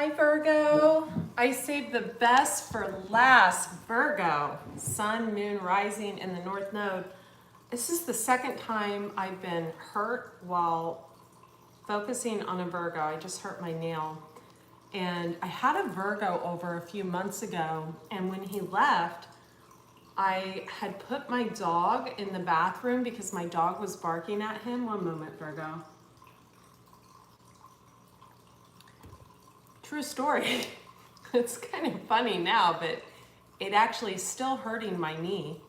Hi Virgo. I saved the best for last. Virgo, Sun, Moon, Rising in the North Node. This is the second time I've been hurt while focusing on a Virgo. I just hurt my nail. And I had a Virgo over a few months ago, and when he left, I had put my dog in the bathroom because my dog was barking at him. One moment, Virgo. True story. It's kind of funny now, but it actually is still hurting my knee.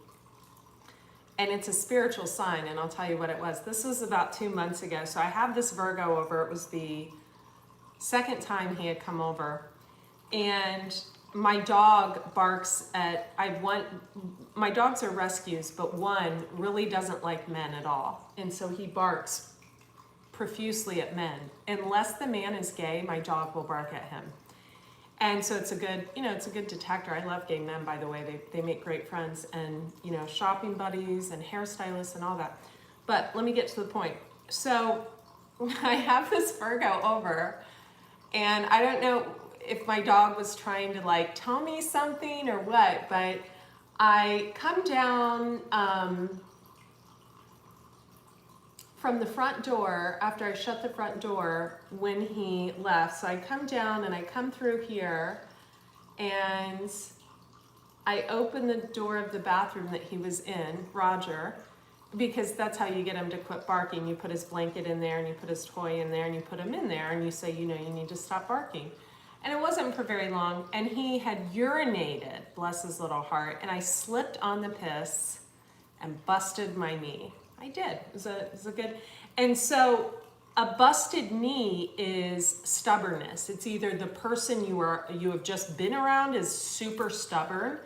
And it's a spiritual sign, and I'll tell you what it was. This was about 2 months ago. So I have this Virgo over. It was the second time he had come over. And my dog barks at, my dogs are rescues, but one really doesn't like men at all. And so he barks profusely at men. Unless the man is gay, my dog will bark at him. And so it's a good, it's a good detector. I love gay men, by the way. They make great friends and, shopping buddies and hairstylists and all that. But let me get to the point. So I have this Virgo over, and I don't know if my dog was trying to tell me something or what, but I come down from the front door after I shut the front door when he left. So I come down and I come through here and I open the door of the bathroom that he was in, Roger, because that's how you get him to quit barking. You put his blanket in there and you put his toy in there and you put him in there and you say, you need to stop barking. And it wasn't for very long, and he had urinated, bless his little heart, and I slipped on the piss and busted my knee. I did. It was a good, and so a busted knee is stubbornness. It's either the person you have just been around is super stubborn,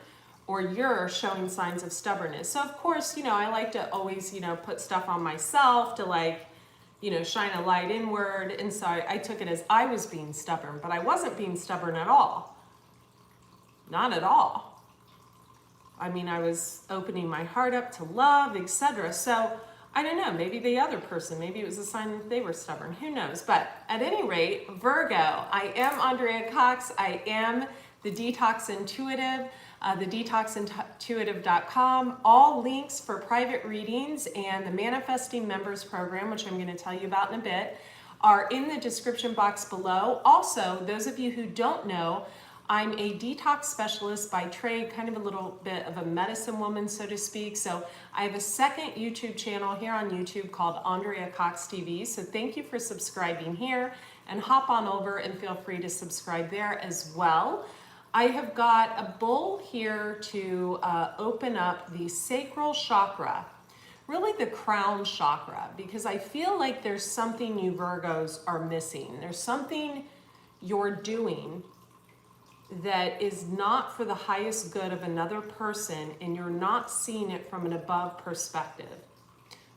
or you're showing signs of stubbornness. So of course, I like to always, put stuff on myself to shine a light inward. And so I took it as I was being stubborn, but I wasn't being stubborn at all. Not at all. I mean, I was opening my heart up to love, etc. So I don't know, maybe the other person, maybe it was a sign that they were stubborn. Who knows? But at any rate, Virgo, I am Andrea Cox. I am the Detox Intuitive, thedetoxintuitive.com. All links for private readings and the Manifesting Members Program, which I'm going to tell you about in a bit, are in the description box below. Also, those of you who don't know, I'm a detox specialist by trade, kind of a little bit of a medicine woman, so to speak. So I have a second YouTube channel here on YouTube called Andrea Cox TV. So thank you for subscribing here, and hop on over and feel free to subscribe there as well. I have got a bowl here to open up the sacral chakra, really the crown chakra, because I feel like there's something you Virgos are missing. There's something you're doing that is not for the highest good of another person, and you're not seeing it from an above perspective.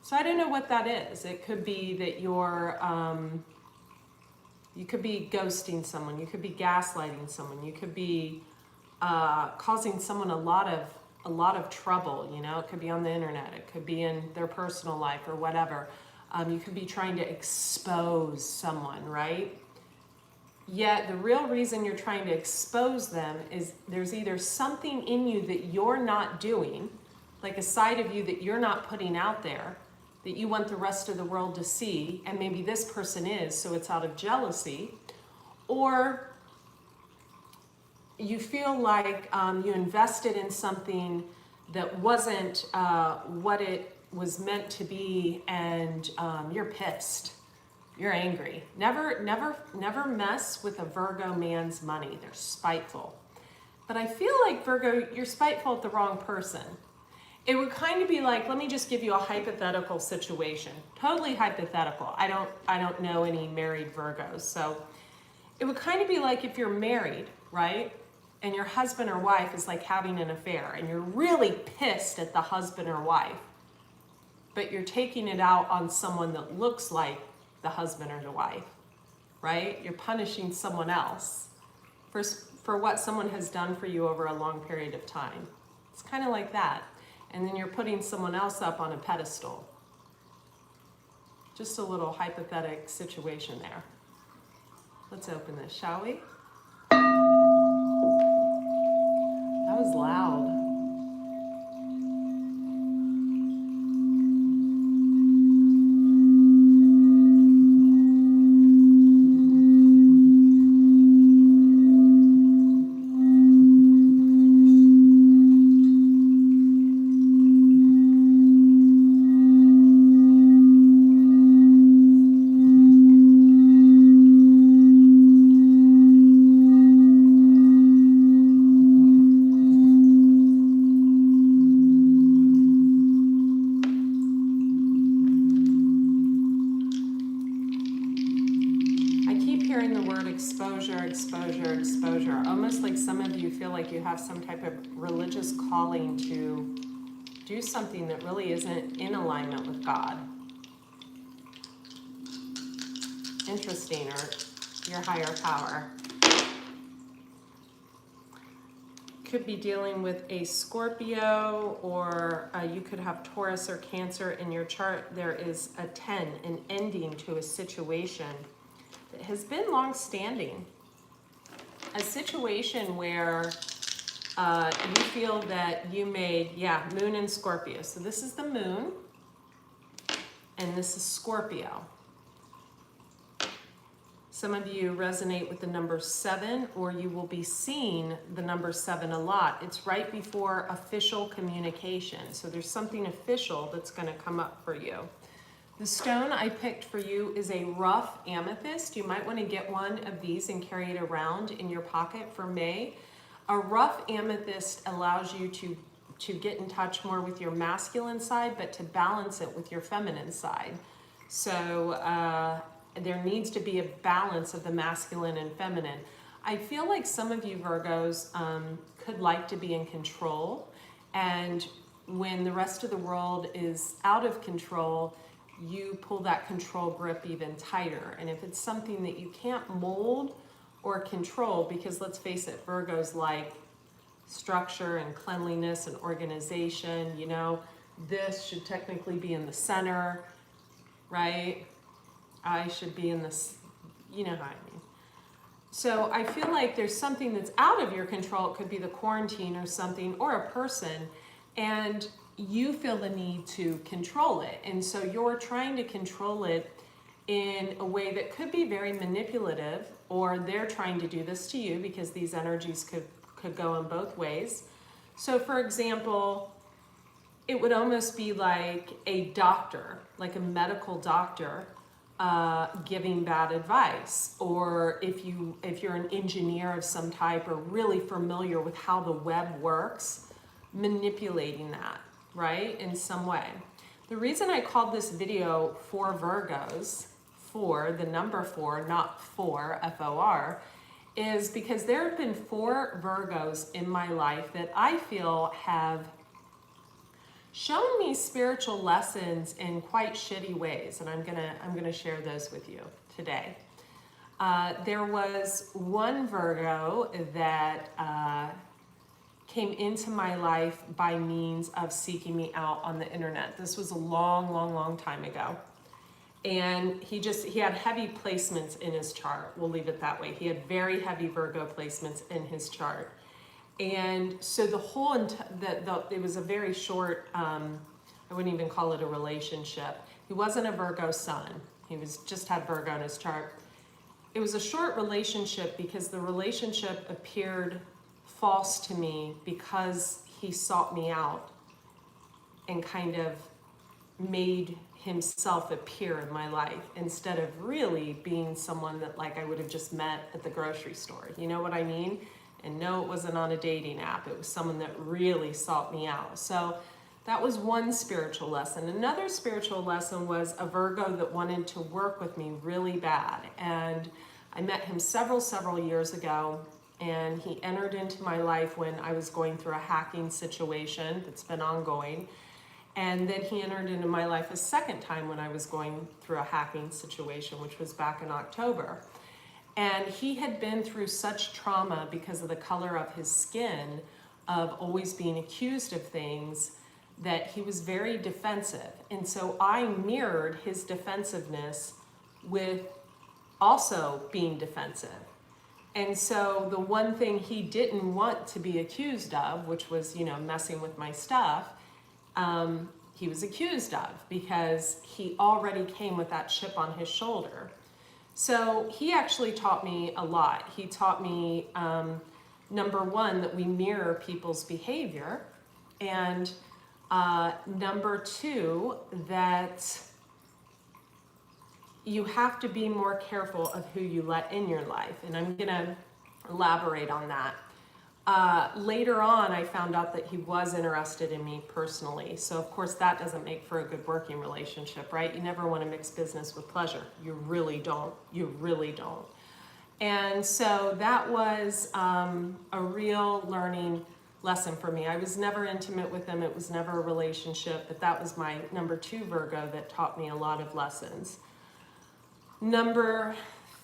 So I don't know what that is. It could be that you could be ghosting someone, you could be gaslighting someone, you could be causing someone a lot of trouble. It could be on the internet, it could be in their personal life or whatever. You could be trying to expose someone, right? Yet the real reason you're trying to expose them is there's either something in you that you're not doing, like a side of you that you're not putting out there, that you want the rest of the world to see, and maybe this person is, so it's out of jealousy, or you feel like you invested in something that wasn't what it was meant to be, and you're pissed. You're angry. Never mess with a Virgo man's money. They're spiteful. But I feel like, Virgo, you're spiteful at the wrong person. It would kind of be like, let me just give you a hypothetical situation. Totally hypothetical. I don't know any married Virgos. So it would kind of be like if you're married, right? And your husband or wife is having an affair, and you're really pissed at the husband or wife, but you're taking it out on someone that looks like the husband or the wife, right? You're punishing someone else for what someone has done for you over a long period of time. It's kind of like that. And then you're putting someone else up on a pedestal. Just a little hypothetical situation there. Let's open this, shall we? was loud. Exposure. Almost like some of you feel like you have some type of religious calling to do something that really isn't in alignment with God. Interesting, or your higher power. Could be dealing with a Scorpio, or you could have Taurus or Cancer in your chart. There is a 10, an ending to a situation that has been long-standing. A situation where you feel that you made, Moon and Scorpio. So this is the Moon, and this is Scorpio. Some of you resonate with the number 7, or you will be seeing the number 7 a lot. It's right before official communication. So there's something official that's going to come up for you. The stone I picked for you is a rough amethyst. You might want to get one of these and carry it around in your pocket for May. A rough amethyst allows you to get in touch more with your masculine side, but to balance it with your feminine side. So there needs to be a balance of the masculine and feminine. I feel like some of you Virgos could like to be in control, and when the rest of the world is out of control, you pull that control grip even tighter. And if it's something that you can't mold or control, because let's face it, Virgos like structure and cleanliness and organization, you know, this should technically be in the center, right? I should be in this, you know how I mean. So I feel like there's something that's out of your control. It could be the quarantine or something, or a person, and you feel the need to control it. And so you're trying to control it in a way that could be very manipulative, or they're trying to do this to you, because these energies could go in both ways. So for example, it would almost be like a doctor, like a medical doctor, giving bad advice, or if you're an engineer of some type or really familiar with how the web works, manipulating that, right, in some way. The reason I called this video for Virgos, for the number 4, not for, F-O-R, is because there have been 4 Virgos in my life that I feel have shown me spiritual lessons in quite shitty ways, and I'm gonna share those with you today. There was one Virgo that came into my life by means of seeking me out on the internet. This was a long time ago. And he had heavy placements in his chart. We'll leave it that way. He had very heavy Virgo placements in his chart. And so the whole, it was a very short, I wouldn't even call it a relationship. He wasn't a Virgo sun. He just had Virgo in his chart. It was a short relationship because the relationship appeared false to me because he sought me out and kind of made himself appear in my life instead of really being someone that like I would have just met at the grocery store. You know what I mean? And no, it wasn't on a dating app. It was someone that really sought me out. So that was one spiritual lesson. Another spiritual lesson was a Virgo that wanted to work with me really bad. And I met him several years ago, and he entered into my life when I was going through a hacking situation that's been ongoing. And then he entered into my life a second time when I was going through a hacking situation, which was back in October. And he had been through such trauma because of the color of his skin, of always being accused of things, that he was very defensive. And so I mirrored his defensiveness with also being defensive. And so the one thing he didn't want to be accused of, which was, you know, messing with my stuff, he was accused of, because he already came with that chip on his shoulder. So he actually taught me a lot. He taught me, number one, that we mirror people's behavior. And number two, that you have to be more careful of who you let in your life. And I'm going to elaborate on that. Later on, I found out that he was interested in me personally. So of course that doesn't make for a good working relationship, right? You never want to mix business with pleasure. You really don't. You really don't. And so that was a real learning lesson for me. I was never intimate with him. It was never a relationship, but that was my number 2 Virgo that taught me a lot of lessons. Number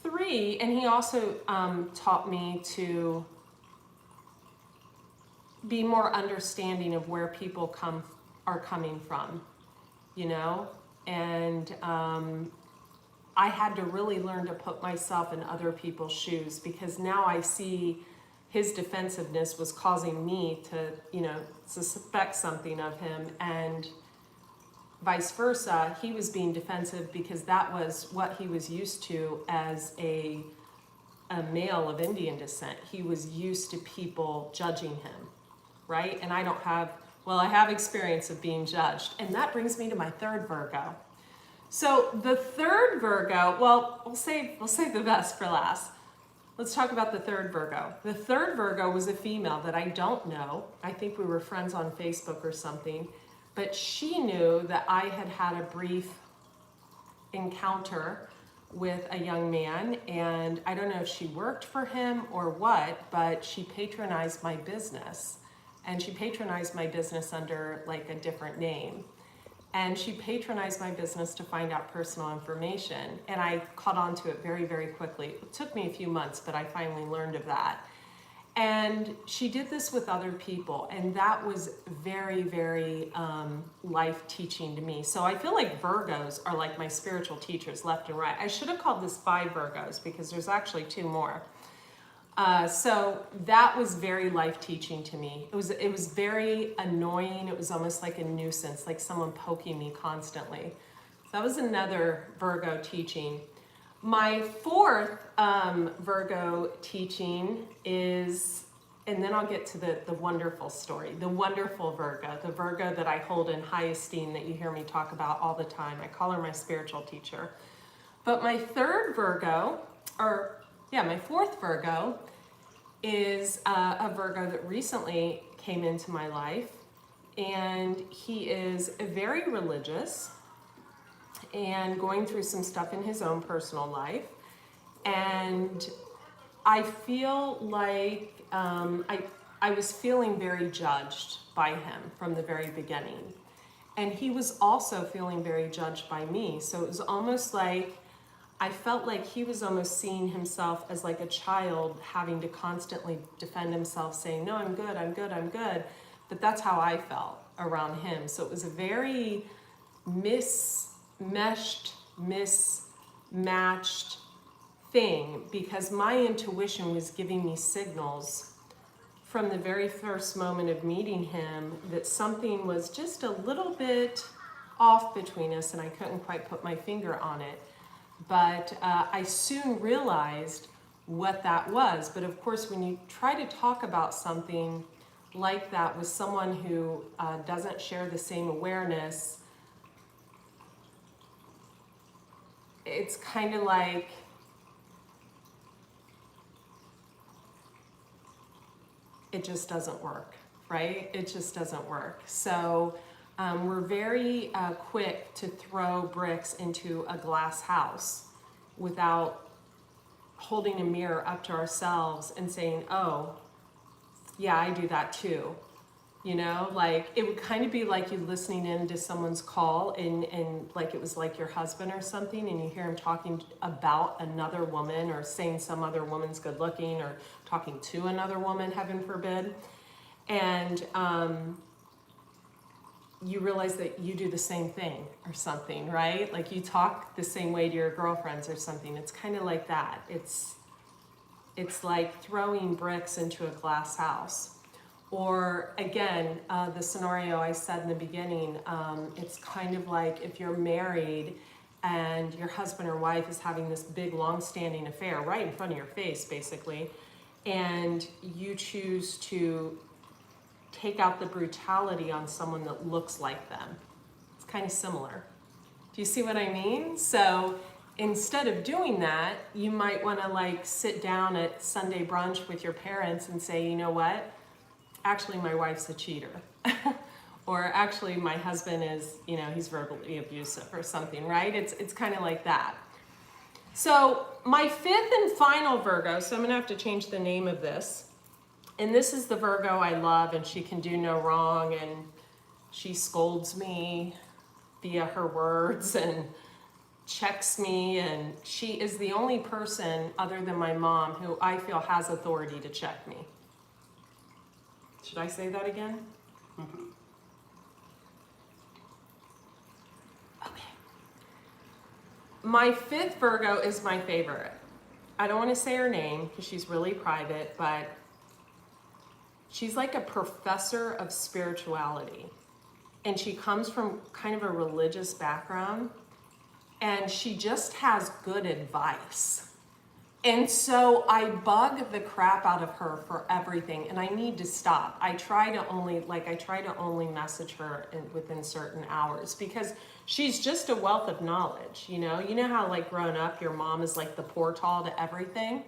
3, and he also taught me to be more understanding of where people are coming from, you know? And I had to really learn to put myself in other people's shoes, because now I see his defensiveness was causing me to, you know, suspect something of him, and vice versa. He was being defensive because that was what he was used to as a male of Indian descent. He was used to people judging him, right? And I don't have, well, I have experience of being judged. And that brings me to my 3rd Virgo. So the 3rd Virgo, well, we'll save the best for last. Let's talk about the 3rd Virgo. The 3rd Virgo was a female that I don't know. I think we were friends on Facebook or something. But she knew that I had had a brief encounter with a young man, and I don't know if she worked for him or what, but she patronized my business. And she patronized my business under like a different name. And she patronized my business to find out personal information. And I caught on to it very, very quickly. It took me a few months, but I finally learned of that. And she did this with other people, and that was very, very life-teaching to me. So I feel like Virgos are like my spiritual teachers left and right. I should have called this 5 Virgos, because there's actually 2 more. So that was very life-teaching to me. It was very annoying. It was almost like a nuisance, like someone poking me constantly. So that was another Virgo teaching. My 4th Virgo teaching is, and then I'll get to the wonderful story, the wonderful Virgo, the Virgo that I hold in high esteem, that you hear me talk about all the time. I call her my spiritual teacher. But my 3rd Virgo, my 4th Virgo is a Virgo that recently came into my life, and he is very religious and going through some stuff in his own personal life. And I feel like I was feeling very judged by him from the very beginning. And he was also feeling very judged by me. So it was almost like, I felt like he was almost seeing himself as like a child having to constantly defend himself, saying, no, I'm good, I'm good, I'm good. But that's how I felt around him. So it was a very mismatched thing, because my intuition was giving me signals from the very first moment of meeting him that something was just a little bit off between us, and I couldn't quite put my finger on it. But I soon realized what that was. But of course, when you try to talk about something like that with someone who doesn't share the same awareness, it's kind of like it just doesn't work, right? It just doesn't work. So we're very quick to throw bricks into a glass house without holding a mirror up to ourselves and saying, oh, yeah, I do that too. You know, like it would kind of be like you listening in to someone's call and like it was like your husband or something, and you hear him talking about another woman or saying some other woman's good looking or talking to another woman, heaven forbid. And you realize that you do the same thing or something, right? Like you talk the same way to your girlfriends or something. It's kind of like that. It's like throwing bricks into a glass house. Or again, the scenario I said in the beginning, it's kind of like if you're married and your husband or wife is having this big long-standing affair right in front of your face, basically, and you choose to take out the brutality on someone that looks like them. It's kind of similar. Do you see what I mean? So instead of doing that, you might want to like sit down at Sunday brunch with your parents and say, you know what? Actually, my wife's a cheater. Or actually, my husband is, you know, he's verbally abusive or something, right? It's kind of like that. So my fifth and final Virgo, so I'm going to have to change the name of this. And this is the Virgo I love, and she can do no wrong, and she scolds me via her words and checks me, and she is the only person other than my mom who I feel has authority to check me. Should I say that again? Mm-hmm. Okay. My fifth Virgo is my favorite. I don't want to say her name because she's really private, but she's like a professor of spirituality. And she comes from kind of a religious background, and she just has good advice. And so I bug the crap out of her for everything, and I need to stop. I try to only message her within certain hours because she's just a wealth of knowledge, you know? You know how like growing up, your mom is like the portal to everything?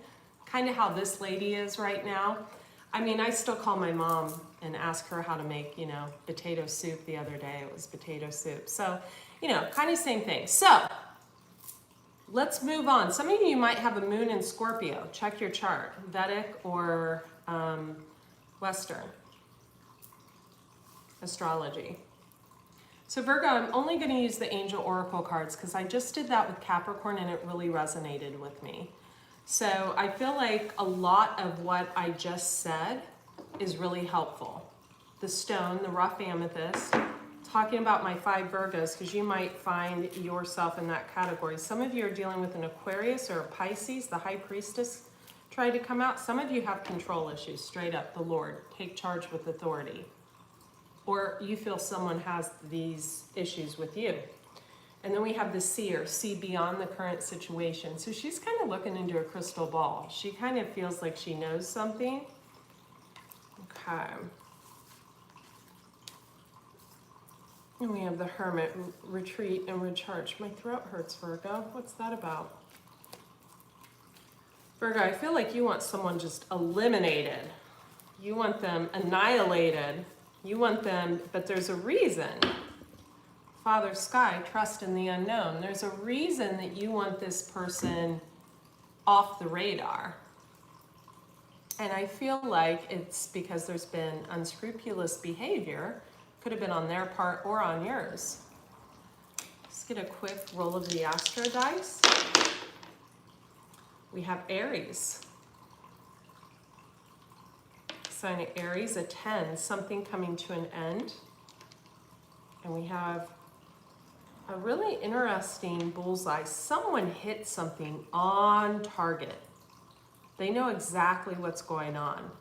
Kind of how this lady is right now. I mean, I still call my mom and ask her how to make, you know, potato soup. The other day it was potato soup. So, you know, kind of same thing. So let's move on. Some of you might have a moon in Scorpio. Check your chart, Vedic or Western astrology. So Virgo, I'm only going to use the angel oracle cards because I just did that with Capricorn and it really resonated with me. So I feel like a lot of what I just said is really helpful. The stone, the rough amethyst, talking about my 5 Virgos, because you might find yourself in that category. Some of you are dealing with an Aquarius or a Pisces, the high priestess tried to come out. Some of you have control issues, straight up, the Lord, take charge with authority. Or you feel someone has these issues with you. And then we have the seer, see beyond the current situation. So she's kind of looking into a crystal ball. She kind of feels like she knows something. Okay. And we have the hermit, retreat and recharge. My throat hurts, Virgo. What's that about? Virgo, I feel like you want someone just eliminated. You want them annihilated. You want them, but there's a reason. Father Sky, trust in the unknown. There's a reason that you want this person off the radar. And I feel like it's because there's been unscrupulous behavior. Could have been on their part or on yours. Let's get a quick roll of the Astro dice. We have Aries. Sign of Aries, a 10, something coming to an end. And we have a really interesting bullseye. Someone hit something on target. They know exactly what's going on.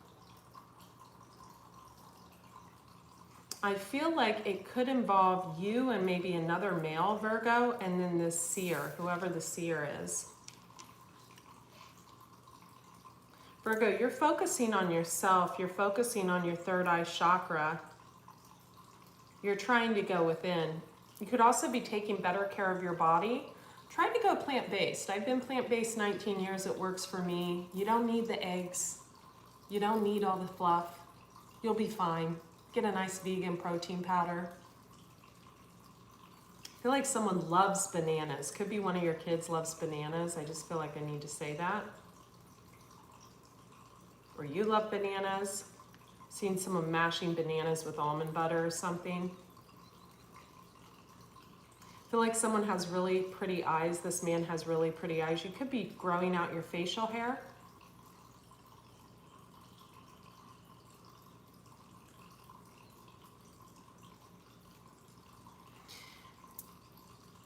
I feel like it could involve you and maybe another male Virgo and then the seer, whoever the seer is. Virgo, you're focusing on yourself. You're focusing on your third eye chakra. You're trying to go within. You could also be taking better care of your body. Try to go plant-based. I've been plant-based 19 years. It works for me. You don't need the eggs. You don't need all the fluff. You'll be fine. Get a nice vegan protein powder. I feel like someone loves bananas. Could be one of your kids loves bananas. I just feel like I need to say that. Or you love bananas. Seen someone mashing bananas with almond butter or something. I feel like someone has really pretty eyes. This man has really pretty eyes. You could be growing out your facial hair.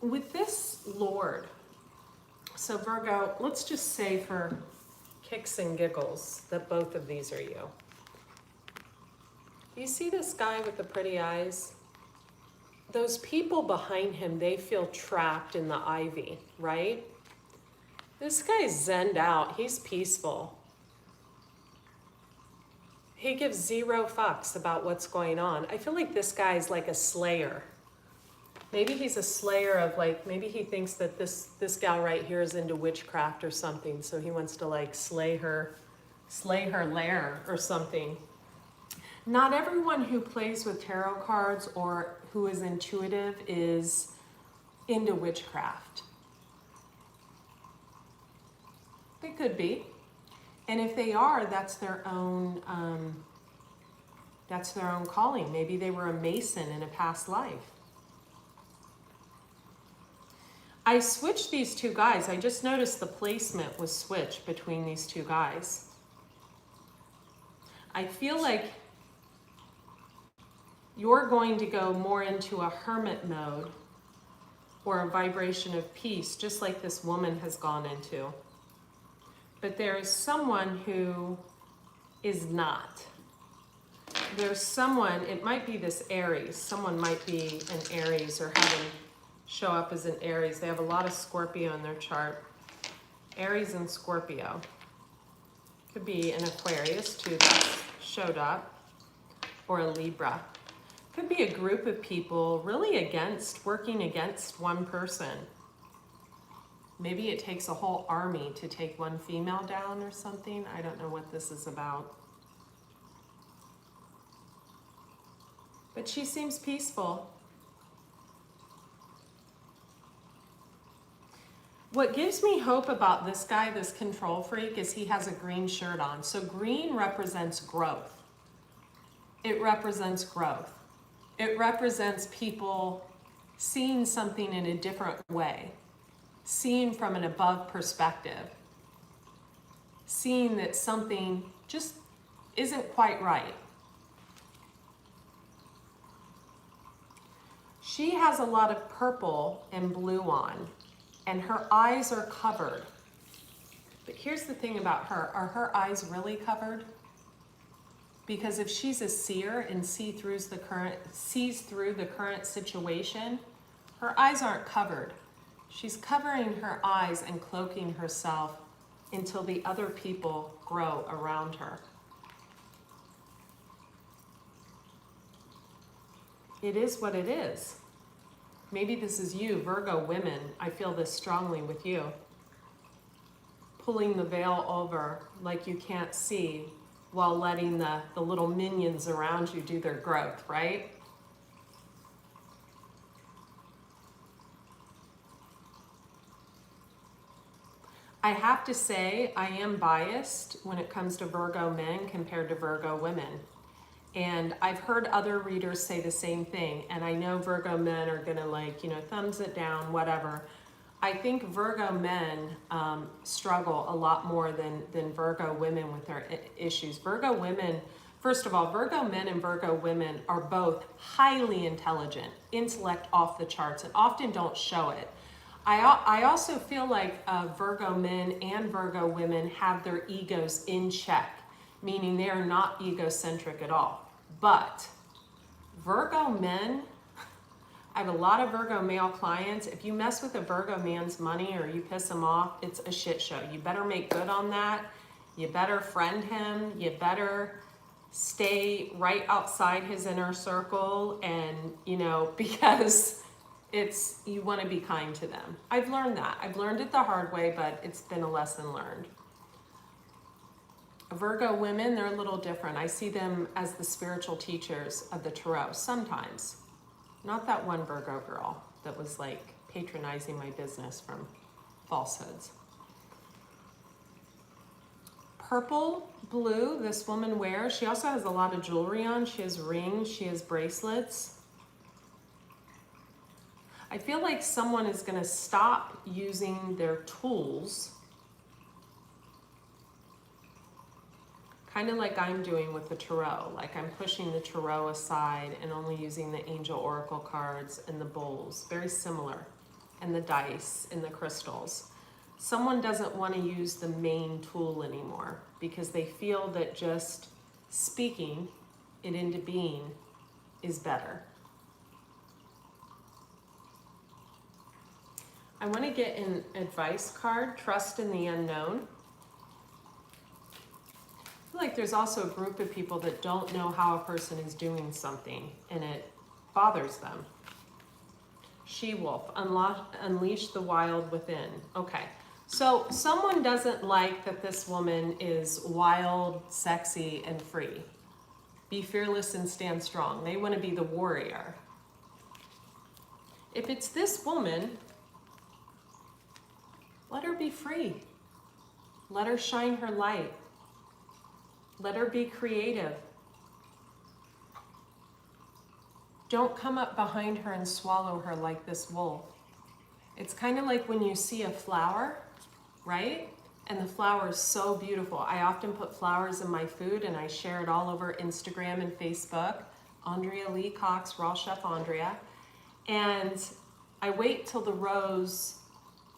With this Lord, so Virgo, let's just say for kicks and giggles that both of these are you. You see this guy with the pretty eyes? Those people behind him, they feel trapped in the ivy, right? This guy's zenned out. He's peaceful. He gives zero fucks about what's going on. I feel like this guy's like a slayer. Maybe he's a slayer of like, maybe he thinks that this gal right here is into witchcraft or something. So he wants to like slay her lair or something. Not everyone who plays with tarot cards or who is intuitive is into witchcraft. They could be. And if they are, that's their own calling. Maybe they were a mason in a past life. I switched these two guys. I just noticed the placement was switched between these two guys. I feel like you're going to go more into a hermit mode or a vibration of peace, just like this woman has gone into. But there is someone who is not. There's someone, it might be this Aries. Someone might be an Aries or show up as an Aries. They have a lot of Scorpio in their chart. Aries and Scorpio. Could be an Aquarius too that's showed up, or a Libra. Could be a group of people really working against one person. Maybe it takes a whole army to take one female down or something. I don't know what this is about. But she seems peaceful. What gives me hope about this guy, this control freak, is he has a green shirt on. So green represents growth. It represents growth. It represents people seeing something in a different way, seeing from an above perspective, seeing that something just isn't quite right. She has a lot of purple and blue on, and her eyes are covered. But here's the thing about her. Are her eyes really covered? Because if she's a seer and sees through the current situation, her eyes aren't covered. She's covering her eyes and cloaking herself until the other people grow around her. It is what it is. Maybe this is you, Virgo women. I feel this strongly with you. Pulling the veil over like you can't see while letting the little minions around you do their growth, right? I have to say, I am biased when it comes to Virgo men compared to Virgo women. And I've heard other readers say the same thing. And I know Virgo men are gonna thumbs it down, whatever. I think Virgo men struggle a lot more than Virgo women with their issues. Virgo women, first of all, Virgo men and Virgo women are both highly intelligent, intellect off the charts, and often don't show it. I also feel like Virgo men and Virgo women have their egos in check, meaning they are not egocentric at all. But Virgo men, I have a lot of Virgo male clients. If you mess with a Virgo man's money or you piss him off, it's a shit show. You better make good on that. You better friend him. You better stay right outside his inner circle, and because you want to be kind to them. I've learned that. I've learned it the hard way, but it's been a lesson learned. Virgo women, they're a little different. I see them as the spiritual teachers of the tarot sometimes. Not that one Virgo girl that was like patronizing my business from falsehoods. Purple, blue, this woman wears. She also has a lot of jewelry on. She has rings, she has bracelets. I feel like someone is going to stop using their tools, kind of like I'm doing with the tarot. Like I'm pushing the tarot aside and only using the angel oracle cards and the bowls. Very similar. And the dice and the crystals. Someone doesn't want to use the main tool anymore because they feel that just speaking it into being is better. I want to get an advice card, trust in the unknown. I feel like there's also a group of people that don't know how a person is doing something and it bothers them. She-wolf, unleash the wild within. Okay, so someone doesn't like that this woman is wild, sexy, and free. Be fearless and stand strong. They want to be the warrior. If it's this woman, let her be free. Let her shine her light. Let her be creative. Don't come up behind her and swallow her like this wolf. It's kind of like when you see a flower, right? And the flower is so beautiful. I often put flowers in my food and I share it all over Instagram and Facebook. Andrea Lee Cox, Raw Chef Andrea. And I wait till the rose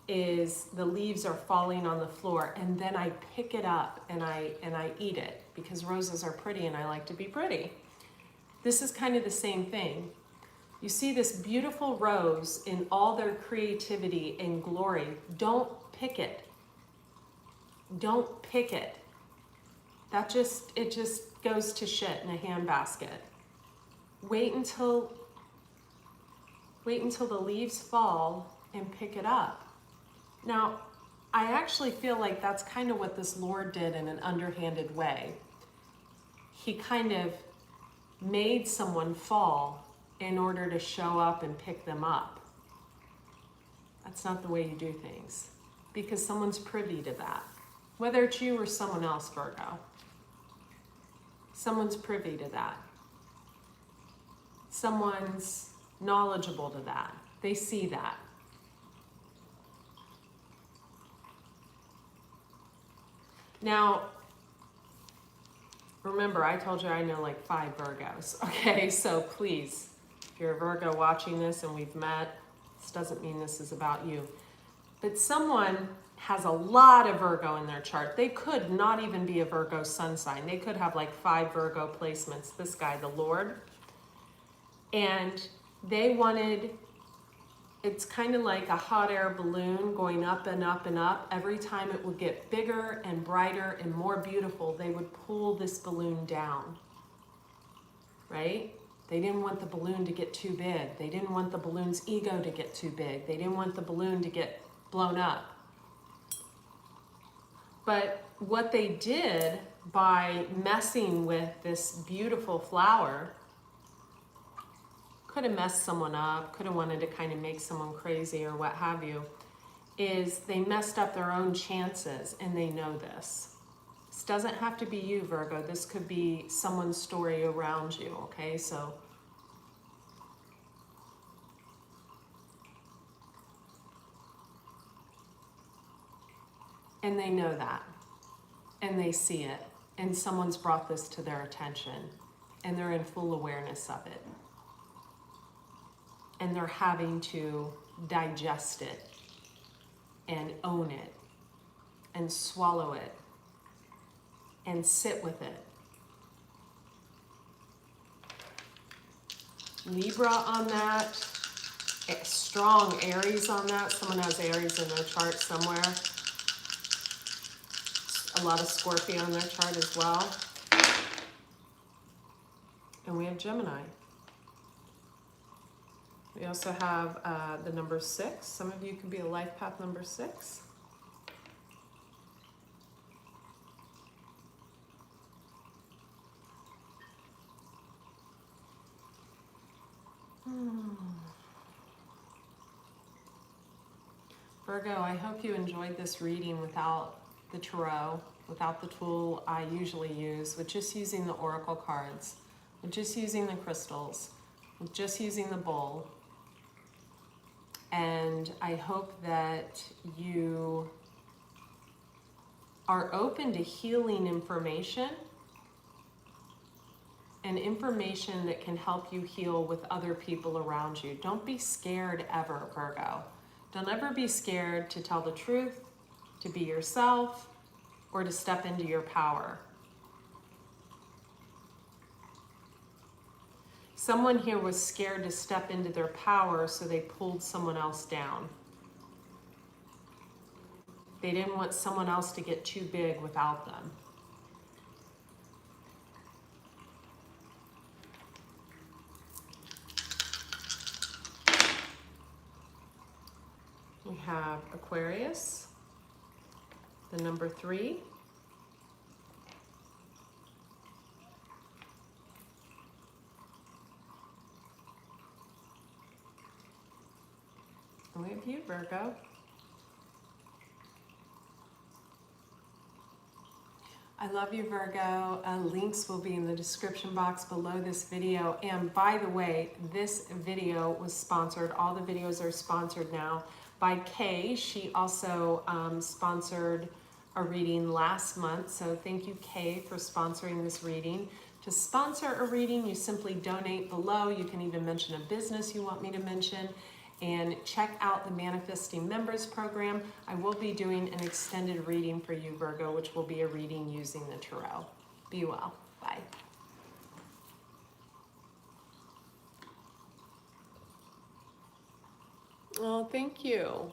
the leaves are falling on the floor, and then I pick it up and I eat it because roses are pretty and I like to be pretty. This is kind of the same thing. You see this beautiful rose in all their creativity and glory. Don't pick it. Don't pick it. It just goes to shit in a handbasket. Wait until the leaves fall and pick it up. Now, I actually feel like that's kind of what this Lord did in an underhanded way. He kind of made someone fall in order to show up and pick them up. That's not the way you do things, because someone's privy to that. Whether it's you or someone else, Virgo. Someone's privy to that. Someone's knowledgeable to that. They see that. Now, remember, I told you I know like 5 Virgos, okay? So please, if you're a Virgo watching this and we've met, this doesn't mean this is about you. But someone has a lot of Virgo in their chart. They could not even be a Virgo sun sign. They could have like 5 Virgo placements. This guy, the Lord. And they wanted, it's kind of like a hot air balloon going up and up and up. Every time it would get bigger and brighter and more beautiful, they would pull this balloon down, right? They didn't want the balloon to get too big. They didn't want the balloon's ego to get too big. They didn't want the balloon to get blown up. But what they did by messing with this beautiful flower could have messed someone up, could have wanted to kind of make someone crazy or what have you, is they messed up their own chances, and they know this. This doesn't have to be you, Virgo. This could be someone's story around you, okay? So and they know that, and they see it, and someone's brought this to their attention, and they're in full awareness of it. And they're having to digest it and own it and swallow it and sit with it. Libra on that, strong Aries on that. Someone has Aries in their chart somewhere. A lot of Scorpio in their chart as well. And we have Gemini. We also have the number 6. Some of you could be a life path number 6. Virgo, I hope you enjoyed this reading without the tarot, without the tool I usually use, with just using the oracle cards, with just using the crystals, with just using the bowl. And I hope that you are open to healing information and information that can help you heal with other people around you. Don't be scared ever, Virgo. Don't ever be scared to tell the truth, to be yourself, or to step into your power. Someone here was scared to step into their power, so they pulled someone else down. They didn't want someone else to get too big without them. We have Aquarius, the number 3. And we have you, Virgo. I love you, Virgo. Links will be in the description box below this video. And by the way, this video was sponsored. All the videos are sponsored now by Kay. She also sponsored a reading last month. So thank you, Kay, for sponsoring this reading. To sponsor a reading, you simply donate below. You can even mention a business you want me to mention. And check out the Manifesting Members Program. I will be doing an extended reading for you, Virgo, which will be a reading using the tarot. Be well. Bye. Oh, thank you.